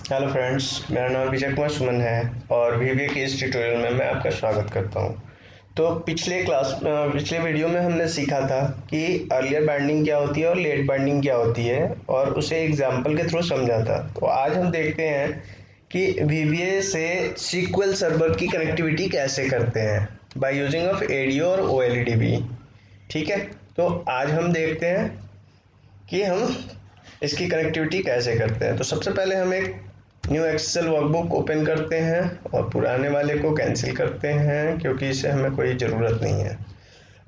Hello friends, मेरा नाम विजय कुमार सुमन है और वीवीए के इस ट्यूटोरियल में मैं आपका स्वागत करता हूं। तो पिछले वीडियो में हमने सीखा था कि अर्लियर बाइंडिंग क्या होती है और लेट बाइंडिंग क्या होती है और उसे एग्जाम्पल के थ्रू समझा था। तो आज हम देखते हैं कि वीवीए से सीक्वल सर्वर की कनेक्टिविटी कैसे करते हैं बाय यूजिंग ऑफ एडीओ और ओएलईडीबी। ठीक है, तो आज हम देखते हैं कि हम इसकी कनेक्टिविटी कैसे करते हैं। तो सबसे पहले हम एक न्यू एक्सेल वर्कबुक ओपन करते हैं और पुराने वाले को कैंसिल करते हैं क्योंकि इसे हमें कोई ज़रूरत नहीं है।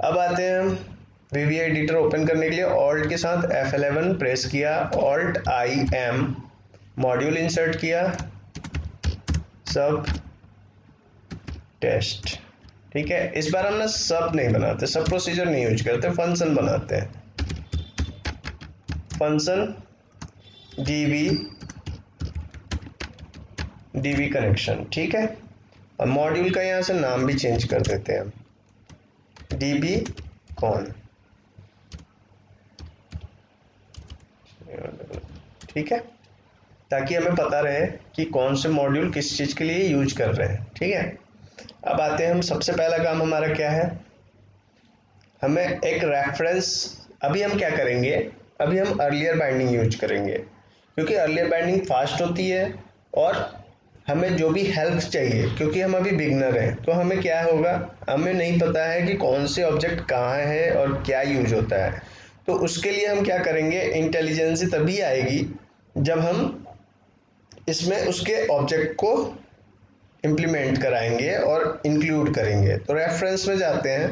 अब आते हैं हम वीवीए एडिटर ओपन करने के लिए ऑल्ट के साथ F11 प्रेस किया, ऑल्ट IM मॉड्यूल इंसर्ट किया, सब टेस्ट। ठीक है, इस बार हम ना सब नहीं बनाते, सब प्रोसीजर नहीं यूज करते, फंक्शन बनाते हैं। Function dB connection. ठीक है, और मॉड्यूल का यहाँ से नाम भी चेंज कर देते हैं हम, डीबी कॉन। ठीक है, ताकि हमें पता रहे कि कौन से मॉड्यूल किस चीज़ के लिए यूज कर रहे हैं। ठीक है, अब आते हैं हम, सबसे पहला काम हमारा क्या है, हमें एक रेफरेंस। अभी हम क्या करेंगे, अभी हम अर्लियर बाइंडिंग यूज करेंगे क्योंकि अर्लियर बाइंडिंग फास्ट होती है और हमें जो भी हेल्प चाहिए, क्योंकि हम अभी बिगनर हैं तो हमें क्या होगा, हमें नहीं पता है कि कौन से ऑब्जेक्ट कहाँ है और क्या यूज होता है। तो उसके लिए हम क्या करेंगे, इंटेलिजेंस तभी आएगी जब हम इसमें उसके ऑब्जेक्ट को इम्प्लीमेंट कराएंगे और इंक्लूड करेंगे। तो रेफरेंस में जाते हैं,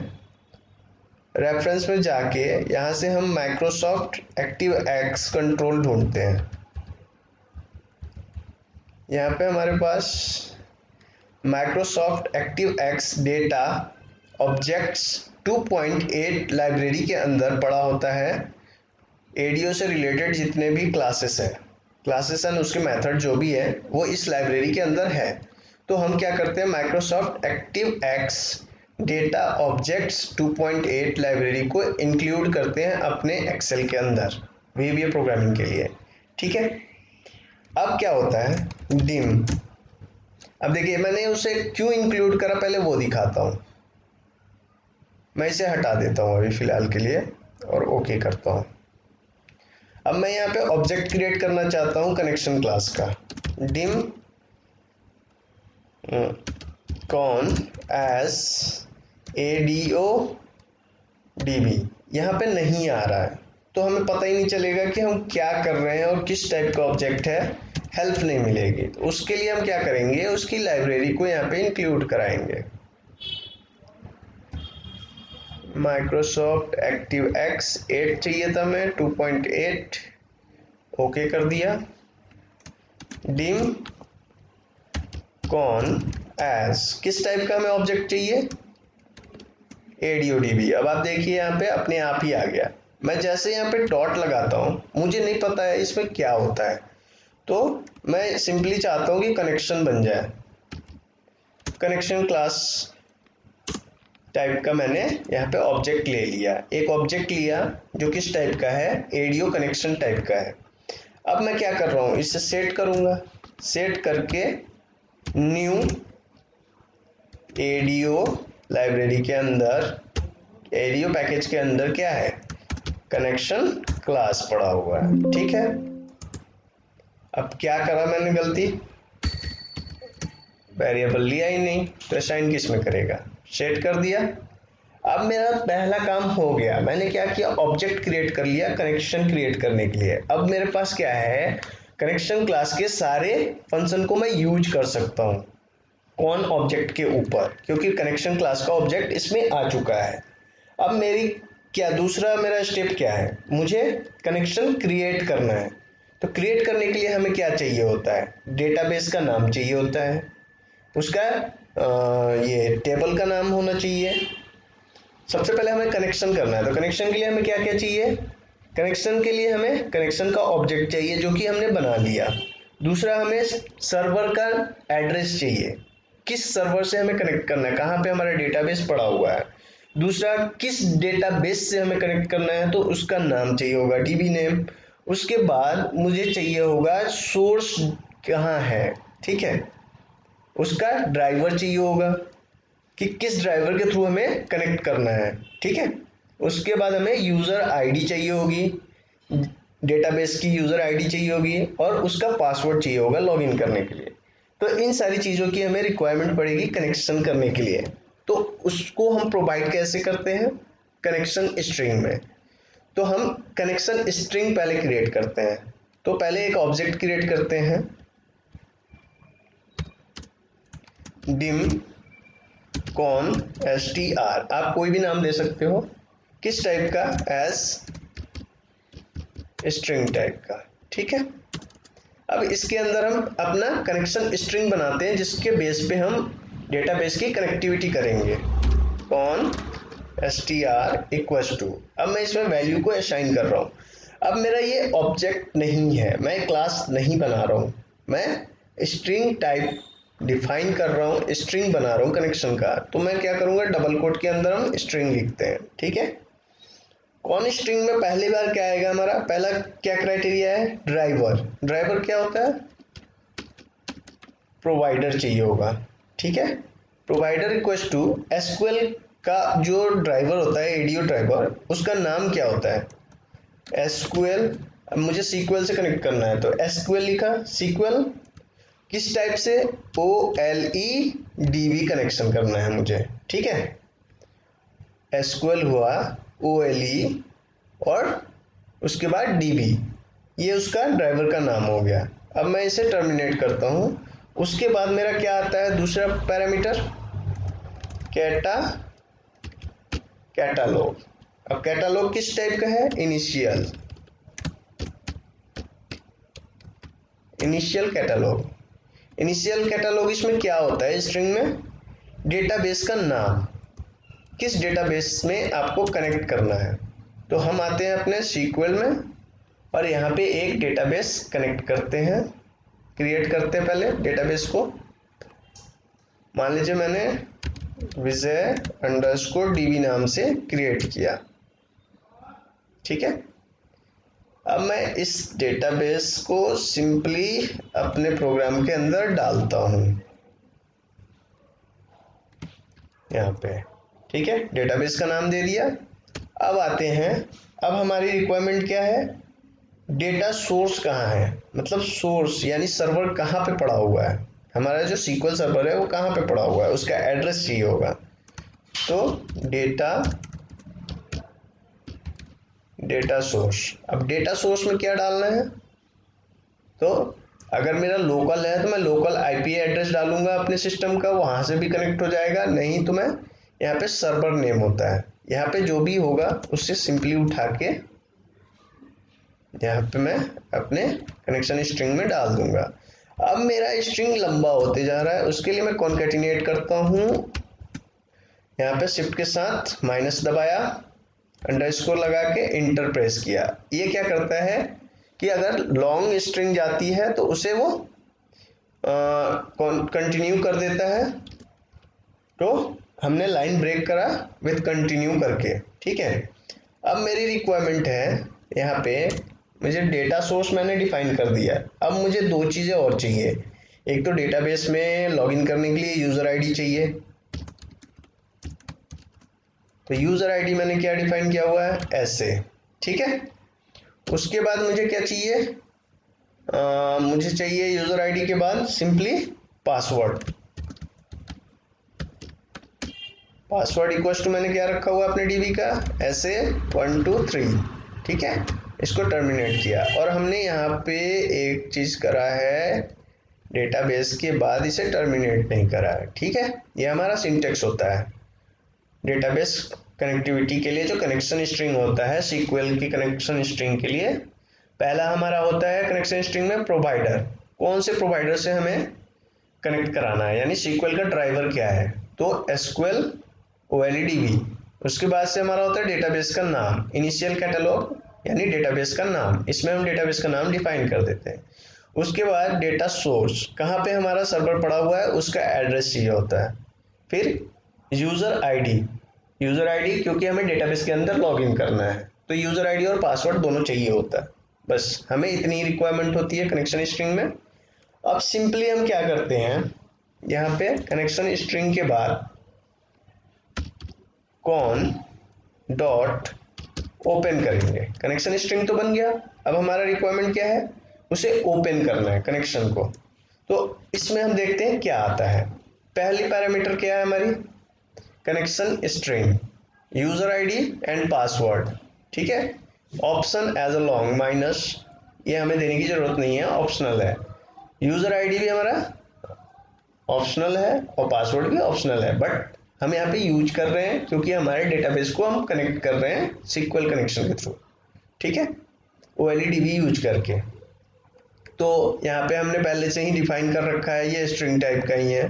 रेफरेंस में जाके यहाँ से हम माइक्रोसॉफ्ट एक्टिव एक्स कंट्रोल ढूंढते हैं। यहाँ पे हमारे पास Microsoft ActiveX data objects 2.8 library के अंदर पड़ा होता है। एडीओ से रिलेटेड जितने भी क्लासेस एंड उसके मेथड जो भी है वो इस लाइब्रेरी के अंदर है। तो हम क्या करते हैं, Microsoft ActiveX data objects 2.8 library को इंक्लूड करते हैं अपने एक्सेल के अंदर वीवीए प्रोग्रामिंग के लिए। ठीक है, अब क्या होता है, डिम। अब देखिए मैंने उसे क्यों इंक्लूड करा, पहले वो दिखाता हूं। मैं इसे हटा देता हूं अभी फिलहाल के लिए और ओके करता हूं। अब मैं यहाँ पे ऑब्जेक्ट क्रिएट करना चाहता हूं कनेक्शन क्लास का, dim con as ADO DB. यहाँ पे नहीं आ रहा है तो हमें पता ही नहीं चलेगा कि हम क्या कर रहे हैं और किस टाइप का ऑब्जेक्ट है, हेल्प नहीं मिलेगी। तो उसके लिए हम क्या करेंगे, उसकी लाइब्रेरी को यहाँ पे इंक्लूड कराएंगे। माइक्रोसॉफ्ट एक्टिव एक्स 8 चाहिए था, मैं 2.8 ओके कर दिया। डिम कॉन एस, किस टाइप का हमें ऑब्जेक्ट चाहिए, एडीओडीबी। अब आप देखिए यहाँ पे अपने आप ही आ गया। मैं जैसे यहाँ पे डॉट लगाता हूँ, मुझे नहीं पता है इसमें क्या होता है, तो मैं सिंपली चाहता हूँ कि कनेक्शन बन जाए। कनेक्शन क्लास टाइप का मैंने यहाँ पे ऑब्जेक्ट ले लिया, एक ऑब्जेक्ट लिया जो किस टाइप का है, एडीओ कनेक्शन टाइप का है। अब मैं क्या कर रहा हूँ, इसे सेट करूंगा, सेट करके न्यू एडीओ लाइब्रेरी के अंदर, एडीओ पैकेज के अंदर क्या है, कनेक्शन क्लास पड़ा हुआ है। ठीक है, अब क्या करा मैंने गलती, वेरिएबल लिया ही नहीं, तो असाइन किस में करेगा, सेट कर दिया। अब मेरा पहला काम हो गया, मैंने क्या किया, ऑब्जेक्ट क्रिएट कर लिया कनेक्शन क्रिएट करने के लिए। अब मेरे पास क्या है, कनेक्शन क्लास के सारे फंक्शन को मैं यूज कर सकता हूँ कौन ऑब्जेक्ट के ऊपर, क्योंकि कनेक्शन क्लास का ऑब्जेक्ट इसमें आ चुका है। अब मेरी क्या दूसरा मेरा स्टेप क्या है, मुझे कनेक्शन क्रिएट करना है। तो क्रिएट करने के लिए हमें क्या चाहिए होता है, डेटाबेस का नाम चाहिए होता है, उसका ये टेबल का नाम होना चाहिए। सबसे पहले हमें कनेक्शन करना है, तो कनेक्शन के लिए हमें क्या क्या चाहिए, कनेक्शन के लिए हमें कनेक्शन का ऑब्जेक्ट चाहिए जो कि हमने बना लिया। दूसरा हमें सर्वर का एड्रेस चाहिए, किस सर्वर से हमें कनेक्ट करना है, कहाँ पे हमारा डेटाबेस पड़ा हुआ है। दूसरा किस डेटाबेस से हमें कनेक्ट करना है, तो उसका नाम चाहिए होगा, डीबी नेम। उसके बाद मुझे चाहिए होगा सोर्स कहाँ है, ठीक है। उसका ड्राइवर चाहिए होगा कि किस ड्राइवर के थ्रू हमें कनेक्ट करना है, ठीक है। उसके बाद हमें यूज़र आईडी चाहिए होगी, डेटाबेस की यूज़र आईडी चाहिए होगी, और उसका पासवर्ड चाहिए होगा लॉगिन करने के लिए। तो इन सारी चीज़ों की हमें रिक्वायरमेंट पड़ेगी कनेक्शन करने के लिए। तो उसको हम प्रोवाइड कैसे करते हैं, कनेक्शन स्ट्रिंग में। तो हम कनेक्शन स्ट्रिंग पहले क्रिएट करते हैं। तो पहले एक ऑब्जेक्ट क्रिएट करते हैं, डिम कॉन str, आप कोई भी नाम दे सकते हो, किस टाइप का, एज स्ट्रिंग टाइप का, ठीक है। अब इसके अंदर हम अपना कनेक्शन स्ट्रिंग बनाते हैं जिसके बेस पे हम डेटाबेस की कनेक्टिविटी करेंगे। कॉन str इक्वल्स टू, अब मैं इसमें वैल्यू को असाइन कर रहा हूँ। अब मेरा ये ऑब्जेक्ट नहीं है, मैं क्लास नहीं बना रहा हूँ, मैं स्ट्रिंग टाइप डिफाइन कर रहा हूँ, स्ट्रिंग बना रहा हूँ कनेक्शन का। तो मैं क्या करूँगा, डबल कोट के अंदर हम स्ट्रिंग लिखते हैं, ठीक है। कौन स्ट्रिंग में पहली बार क्या आएगा, हमारा पहला क्या क्राइटेरिया है, ड्राइवर। ड्राइवर क्या होता है, प्रोवाइडर चाहिए होगा, ठीक है। प्रोवाइडर इक्वल्स टू एसक्यूएल का जो ड्राइवर होता है, एडीओ ड्राइवर, उसका नाम क्या होता है, एसक्यूएल। अब मुझे सीक्वल से कनेक्ट करना है तो एसक्यूएल लिखा, सीक्वल किस टाइप से, OLEDB कनेक्शन करना है मुझे, ठीक है। एसक्यूएल हुआ OLE और उसके बाद DB, ये उसका ड्राइवर का नाम हो गया। अब मैं इसे टर्मिनेट करता हूँ। उसके बाद मेरा क्या आता है, दूसरा पैरामीटर कैटालॉग। अब कैटालॉग किस टाइप का है, इनिशियल कैटालॉग। इनिशियल कैटालॉग इसमें क्या होता है, स्ट्रिंग में डेटाबेस का नाम, किस डेटाबेस में आपको कनेक्ट करना है। तो हम आते हैं अपने सीक्वल में और यहाँ पे एक डेटाबेस कनेक्ट करते हैं, क्रिएट करते हैं पहले डेटाबेस को। मान लीजिए मैंने विजय_db नाम से क्रिएट किया, ठीक है। अब मैं इस डेटाबेस को सिंपली अपने प्रोग्राम के अंदर डालता हूं यहाँ पे, ठीक है। डेटाबेस का नाम दे दिया। अब आते हैं, अब हमारी रिक्वायरमेंट क्या है, डेटा सोर्स कहाँ है, मतलब सोर्स यानी सर्वर कहाँ पे पड़ा हुआ है, हमारा जो सीक्वल सर्वर है वो कहाँ पे पड़ा हुआ है, उसका एड्रेस चाहिए होगा। तो डेटा सोर्स। अब डेटा सोर्स में क्या डालना है, तो अगर मेरा लोकल है तो मैं लोकल आईपी एड्रेस डालूंगा अपने सिस्टम का, वहां से भी कनेक्ट हो जाएगा। नहीं तो मैं यहाँ पे सर्वर नेम होता है, यहाँ पे जो भी होगा उससे सिंपली उठा के यहाँ पे मैं अपने कनेक्शन स्ट्रिंग में डाल दूंगा। अब मेरा स्ट्रिंग लंबा होते जा रहा है, उसके लिए मैं कॉन्कैटिनेट करता हूँ, यहाँ पे शिफ्ट के साथ माइनस दबाया, अंडरस्कोर लगा के इंटर प्रेस किया। ये क्या करता है कि अगर लॉन्ग स्ट्रिंग जाती है तो उसे वो कंटिन्यू कर देता है। तो हमने लाइन ब्रेक करा विथ कंटिन्यू करके, ठीक है। अब मेरी रिक्वायरमेंट है, यहाँ पे मुझे डेटा सोर्स मैंने डिफाइन कर दिया। अब मुझे दो चीज़ें और चाहिए, एक तो डेटाबेस में लॉगिन करने के लिए यूज़र आईडी चाहिए। तो यूज़र आईडी मैंने क्या डिफाइन किया हुआ है, ऐसे, ठीक है। उसके बाद मुझे क्या चाहिए, मुझे चाहिए यूज़र आईडी के बाद simply password. Password equals to मैंने क्या रखा हुआ अपने डीबी का, ऐसे 1 2 3, ठीक है। इसको टर्मिनेट किया और हमने यहाँ पे एक चीज़ करा है, डेटाबेस के बाद इसे टर्मिनेट नहीं करा है, ठीक है। ये हमारा सिंटेक्स होता है डेटाबेस कनेक्टिविटी के लिए। जो कनेक्शन स्ट्रिंग होता है सीक्वल की कनेक्शन स्ट्रिंग के लिए, पहला हमारा होता है कनेक्शन स्ट्रिंग में प्रोवाइडर, कौन से प्रोवाइडर से हमें कनेक्ट कराना है, यानी सीक्वल का ड्राइवर क्या है, तो एसक्यूएल OLEDB। उसके बाद से हमारा होता है डेटाबेस का नाम, इनिशियल कैटलॉग यानी डेटाबेस का नाम, इसमें हम डेटाबेस का नाम डिफाइन कर देते हैं। उसके बाद डेटा सोर्स, कहाँ पे हमारा सर्वर पड़ा हुआ है उसका एड्रेस चाहिए होता है। फिर यूज़र आईडी क्योंकि हमें डेटाबेस के अंदर लॉगिन करना है, तो यूज़र आईडी और पासवर्ड दोनों चाहिए होता है। बस हमें इतनी रिक्वायरमेंट होती है कनेक्शन स्ट्रिंग में। अब सिंपली हम क्या करते हैं, यहाँ पे कनेक्शन स्ट्रिंग के बाद कॉन डॉट ओपन करेंगे। कनेक्शन स्ट्रिंग तो बन गया, अब हमारा रिक्वायरमेंट क्या है, उसे ओपन करना है कनेक्शन को। तो इसमें हम देखते हैं क्या आता है। पहली पैरामीटर क्या है हमारी, connection string, user ID and password, ठीक है। Option as a long minus, ये हमें देने की जरूरत नहीं है, ऑप्शनल है। यूजर आईडी भी हमारा ऑप्शनल है और पासवर्ड भी ऑप्शनल है, बट हम यहाँ पे यूज कर रहे हैं क्योंकि हमारे डेटाबेस को हम कनेक्ट कर रहे हैं सीक्वल कनेक्शन के थ्रू, ठीक है, OLEDB यूज करके। तो यहाँ पे हमने पहले से ही डिफाइन कर रखा है, ये स्ट्रिंग टाइप का ही है,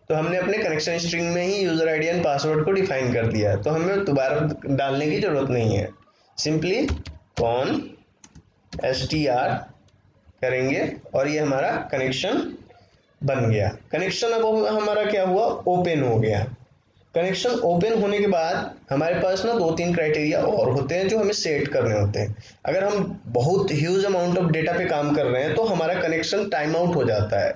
तो हमने अपने कनेक्शन स्ट्रिंग में ही यूजर आईडी एंड पासवर्ड को डिफाइन कर दिया है, तो हमें दोबारा डालने की जरूरत नहीं है। सिंपली कॉन str करेंगे और ये हमारा कनेक्शन बन गया। कनेक्शन अब हमारा क्या हुआ, ओपन हो गया। कनेक्शन ओपन होने के बाद हमारे पास ना 2-3 क्राइटेरिया और होते हैं जो हमें सेट करने होते हैं। अगर हम बहुत ह्यूज अमाउंट ऑफ डेटा पे काम कर रहे हैं तो हमारा कनेक्शन टाइम आउट हो जाता है।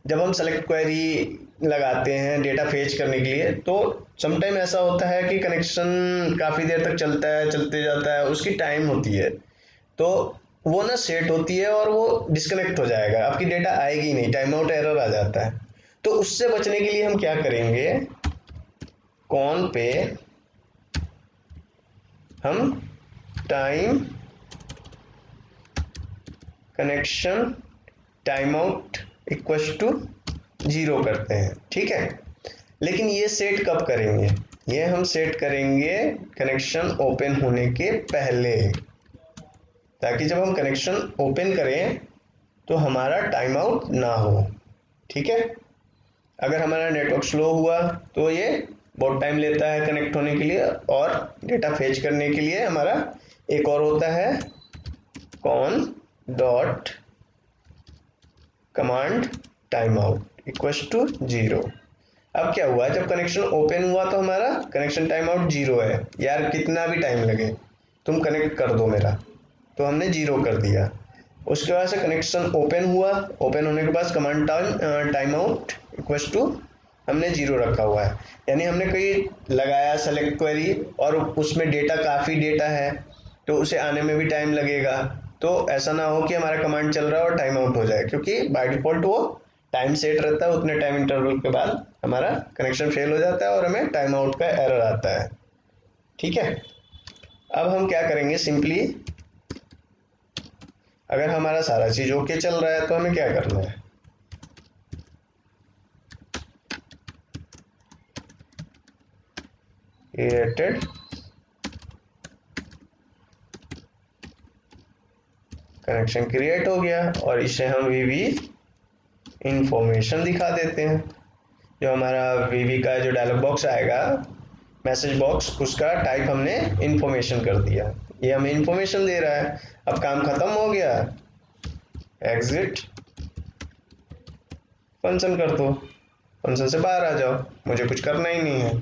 जब हम सेलेक्ट क्वेरी लगाते हैं डेटा फेच करने के लिए, तो समटाइम ऐसा होता है कि कनेक्शन काफ़ी देर तक चलता है, चलते जाता है, उसकी टाइम होती है, तो वो ना सेट होती है और वो डिस्कनेक्ट हो जाएगा, आपकी डेटा आएगी नहीं, टाइम आउट एरर आ जाता है। तो उससे बचने के लिए हम क्या करेंगे, कॉन पे हम time connection time out equal to 0 करते हैं, ठीक है। लेकिन ये सेट कब करेंगे, ये हम सेट करेंगे कनेक्शन ओपन होने के पहले, ताकि जब हम कनेक्शन ओपन करें तो हमारा टाइम आउट ना हो, ठीक है। अगर हमारा नेटवर्क स्लो हुआ तो ये बहुत टाइम लेता है कनेक्ट होने के लिए, और डेटा फेच करने के लिए हमारा एक और होता है con dot command time out equal to 0। अब क्या हुआ, जब कनेक्शन ओपन हुआ तो हमारा कनेक्शन टाइम आउट 0 है, यार कितना भी टाइम लगे तुम कनेक्ट कर दो मेरा, तो हमने 0 कर दिया। उसके बाद से कनेक्शन ओपन हुआ, ओपन होने के बाद command time out equal to हमने 0 रखा हुआ है, यानी हमने कोई लगाया सेलेक्ट क्वेरी और उसमें डेटा काफ़ी डेटा है तो उसे आने में भी टाइम लगेगा, तो ऐसा ना हो कि हमारा कमांड चल रहा है और टाइम आउट हो जाए, क्योंकि बाय डिफॉल्ट वो टाइम सेट रहता है, उतने टाइम इंटरवल के बाद हमारा कनेक्शन फेल हो जाता है और हमें टाइम आउट का एरर आता है, ठीक है। अब हम क्या करेंगे, सिंपली अगर हमारा सारा चीज ओके चल रहा है तो हमें क्या करना है, क्रिएटेड कनेक्शन क्रिएट हो गया और इसे हम वीवी इंफॉर्मेशन दिखा देते हैं। जो हमारा वीवी का जो डायलॉग बॉक्स आएगा, मैसेज बॉक्स, उसका टाइप हमने इंफॉर्मेशन कर दिया, ये हमें इंफॉर्मेशन दे रहा है। अब काम खत्म हो गया, एग्जिट फंक्शन कर दो, फंक्शन से बाहर आ जाओ, मुझे कुछ करना ही नहीं है।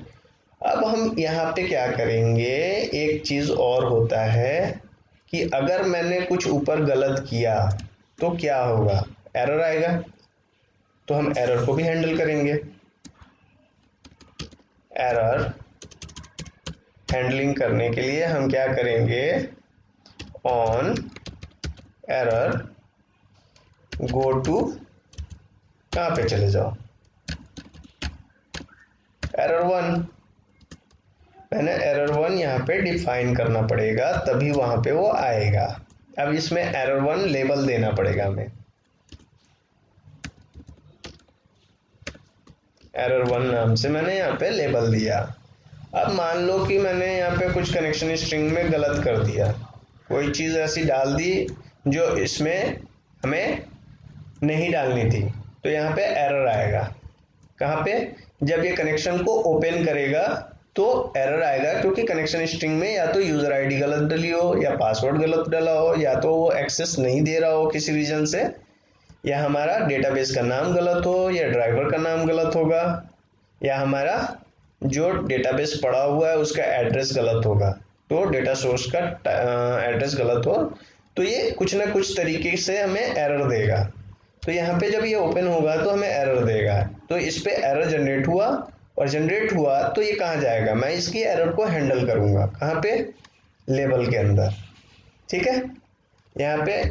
अब हम यहाँ पे क्या करेंगे, एक चीज और होता है कि अगर मैंने कुछ ऊपर गलत किया तो क्या होगा, एरर आएगा, तो हम एरर को भी हैंडल करेंगे। एरर हैंडलिंग करने के लिए हम क्या करेंगे, ऑन एरर गो टू, कहाँ पे चले जाओ, एरर 1, मैंने एरर 1 यहाँ पे डिफाइन करना पड़ेगा तभी वहां पे वो आएगा। अब इसमें एरर 1 लेबल देना पड़ेगा हमें, एरर 1 नाम से मैंने यहाँ पे लेबल दिया। अब मान लो कि मैंने यहाँ पे कुछ कनेक्शन स्ट्रिंग में गलत कर दिया, कोई चीज ऐसी डाल दी जो इसमें हमें नहीं डालनी थी, तो यहाँ पे एरर आएगा। कहाँ पे, जब ये कनेक्शन को ओपन करेगा तो एरर आएगा, क्योंकि कनेक्शन स्ट्रिंग में या तो यूजर आईडी गलत डली हो, या पासवर्ड गलत डाला हो, या तो वो एक्सेस नहीं दे रहा हो किसी रीजन से, या हमारा डेटाबेस का नाम गलत हो, या ड्राइवर का नाम गलत होगा, या हमारा जो डेटाबेस पड़ा हुआ है उसका एड्रेस गलत होगा, तो डेटा सोर्स का एड्रेस गलत हो, तो ये कुछ ना कुछ तरीके से हमें एरर देगा। तो यहाँ पे जब ये ओपन होगा तो हमें एरर देगा। तो इस पे एरर जनरेट हुआ, और जनरेट हुआ तो ये कहाँ जाएगा, मैं इसकी एरर को हैंडल करूंगा कहाँ पे, लेबल के अंदर। ठीक है, यहाँ पे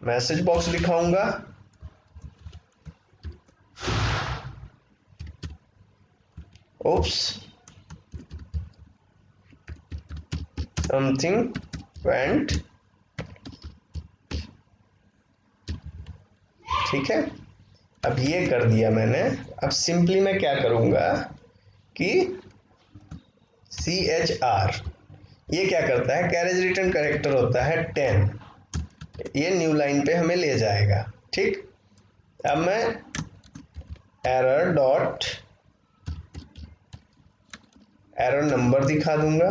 मैसेज बॉक्स दिखाऊंगा, ओप्स समथिंग वेंट। ठीक है, अब ये कर दिया मैंने। अब सिंपली मैं क्या करूंगा कि CHR, ये क्या करता है, कैरेज रिटर्न कैरेक्टर होता है 10, ये न्यू लाइन पे हमें ले जाएगा। ठीक, अब मैं एरर डॉट एरर नंबर दिखा दूंगा,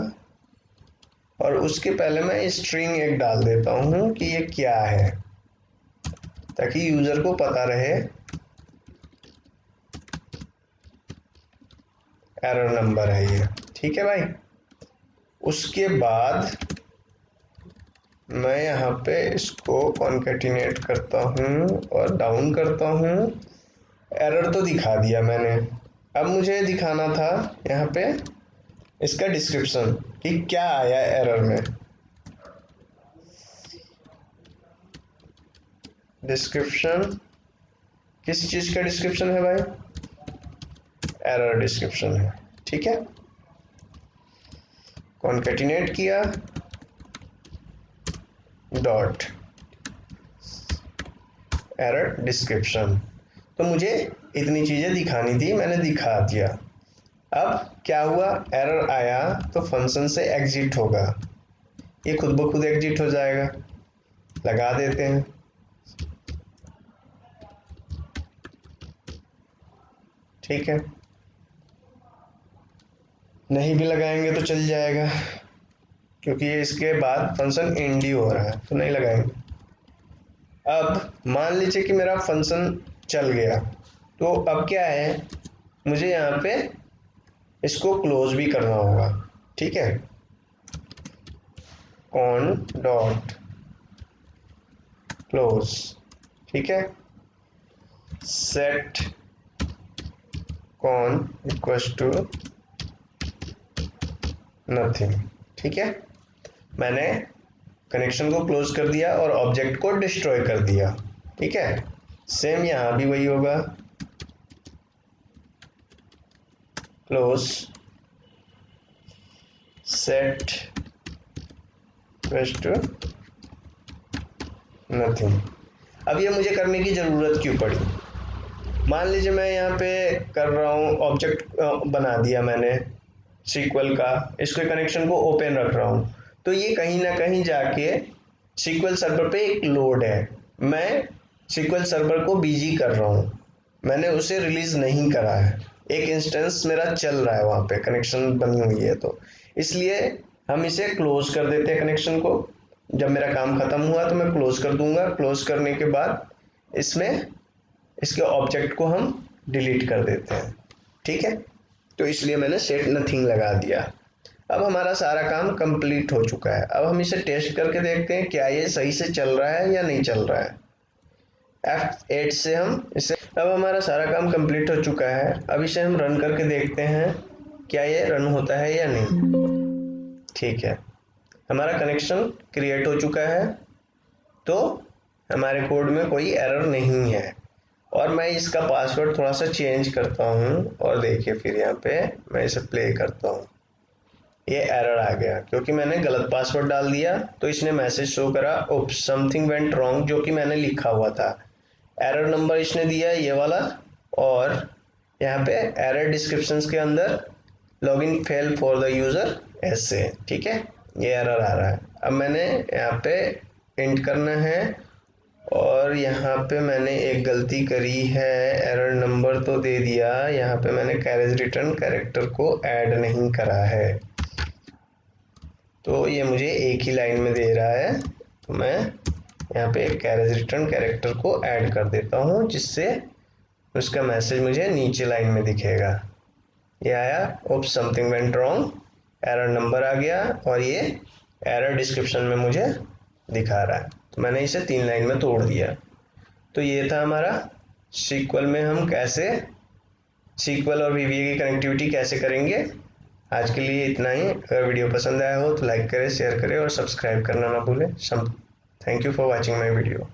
और उसके पहले मैं स्ट्रिंग एक डाल देता हूं कि ये क्या है, ताकि यूजर को पता रहे एरर नंबर है ये। ठीक है भाई, उसके बाद मैं यहाँ पे इसको कॉन्केटिनेट करता हूँ और डाउन करता हूँ। एरर तो दिखा दिया मैंने, अब मुझे दिखाना था यहाँ पे इसका डिस्क्रिप्शन कि क्या आया एरर में। डिस्क्रिप्शन किस चीज का डिस्क्रिप्शन है भाई, एरर डिस्क्रिप्शन है। ठीक है, कॉन्केटिनेट किया, डॉट एरर डिस्क्रिप्शन, तो मुझे इतनी चीजें दिखानी थी, मैंने दिखा दिया। अब क्या हुआ, एरर आया तो फंक्शन से एग्जिट होगा, ये खुद ब खुद एग्जिट हो जाएगा। लगा देते हैं, ठीक है, नहीं भी लगाएंगे तो चल जाएगा, क्योंकि ये इसके बाद फंक्शन एंड ही हो रहा है, तो नहीं लगाएंगे। अब मान लीजिए कि मेरा फंक्शन चल गया, तो अब क्या है, मुझे यहाँ पे इसको क्लोज भी करना होगा। ठीक है, ऑन डॉट क्लोज। ठीक है, set con equals to nothing. ठीक है, मैंने कनेक्शन को क्लोज कर दिया और ऑब्जेक्ट को डिस्ट्रॉय कर दिया। ठीक है, सेम यहां भी वही होगा, close set equals to nothing. अब ये मुझे करने की जरूरत क्यों पड़ी, मान लीजिए मैं यहाँ पे कर रहा हूँ, ऑब्जेक्ट बना दिया मैंने सीक्वल का, इसके कनेक्शन को ओपन रख रहा हूँ, तो ये कहीं ना कहीं जाके सीक्वल सर्वर पे एक लोड है, मैं सीक्वल सर्वर को बिजी कर रहा हूँ, मैंने उसे रिलीज नहीं करा है, एक इंस्टेंस मेरा चल रहा है वहां पे, कनेक्शन बनी हुई है, तो इसलिए हम इसे क्लोज कर देते हैं कनेक्शन को। जब मेरा काम खत्म हुआ तो मैं क्लोज कर दूंगा, क्लोज करने के बाद इसमें इसके ऑब्जेक्ट को हम डिलीट कर देते हैं। ठीक है, तो इसलिए मैंने सेट नथिंग लगा दिया। अब हमारा सारा काम कंप्लीट हो चुका है, अब हम इसे टेस्ट करके देखते हैं क्या ये सही से चल रहा है या नहीं चल रहा है। F8 से हम इसे, अब हमारा सारा काम कंप्लीट हो चुका है, अब इसे हम रन करके देखते हैं क्या ये रन होता है या नहीं। ठीक है, हमारा कनेक्शन क्रिएट हो चुका है, तो हमारे कोड में कोई एरर नहीं है। और मैं इसका पासवर्ड थोड़ा सा चेंज करता हूँ, और देखिए फिर यहाँ पे मैं इसे प्ले करता हूँ, ये एरर आ गया क्योंकि मैंने गलत पासवर्ड डाल दिया, तो इसने मैसेज शो करा ओप्स समथिंग वेंट रॉन्ग, जो कि मैंने लिखा हुआ था। एरर नंबर इसने दिया ये वाला, और यहाँ पे एरर डिस्क्रिप्शंस के अंदर login fail for the user ऐसे। ठीक है, ये एरर आ रहा है। अब मैंने यहाँ पे एंड करना है, और यहाँ पे मैंने एक गलती करी है, एरर नंबर तो दे दिया, यहाँ पे मैंने कैरेज रिटर्न कैरेक्टर को ऐड नहीं करा है, तो ये मुझे एक ही लाइन में दे रहा है, तो मैं यहाँ पे एक कैरेज रिटर्न कैरेक्टर को ऐड कर देता हूँ, जिससे उसका मैसेज मुझे नीचे लाइन में दिखेगा। ये आया oops something went wrong, error number आ गया, और ये एरर डिस्क्रिप्शन में मुझे दिखा रहा है, तो मैंने इसे 3 लाइन में तोड़ दिया। तो ये था हमारा SQL में हम कैसे SQL और VBA की कनेक्टिविटी कैसे करेंगे। आज के लिए इतना ही। अगर वीडियो पसंद आया हो तो लाइक करें, शेयर करें और सब्सक्राइब करना ना भूलें। Thank you for watching my video.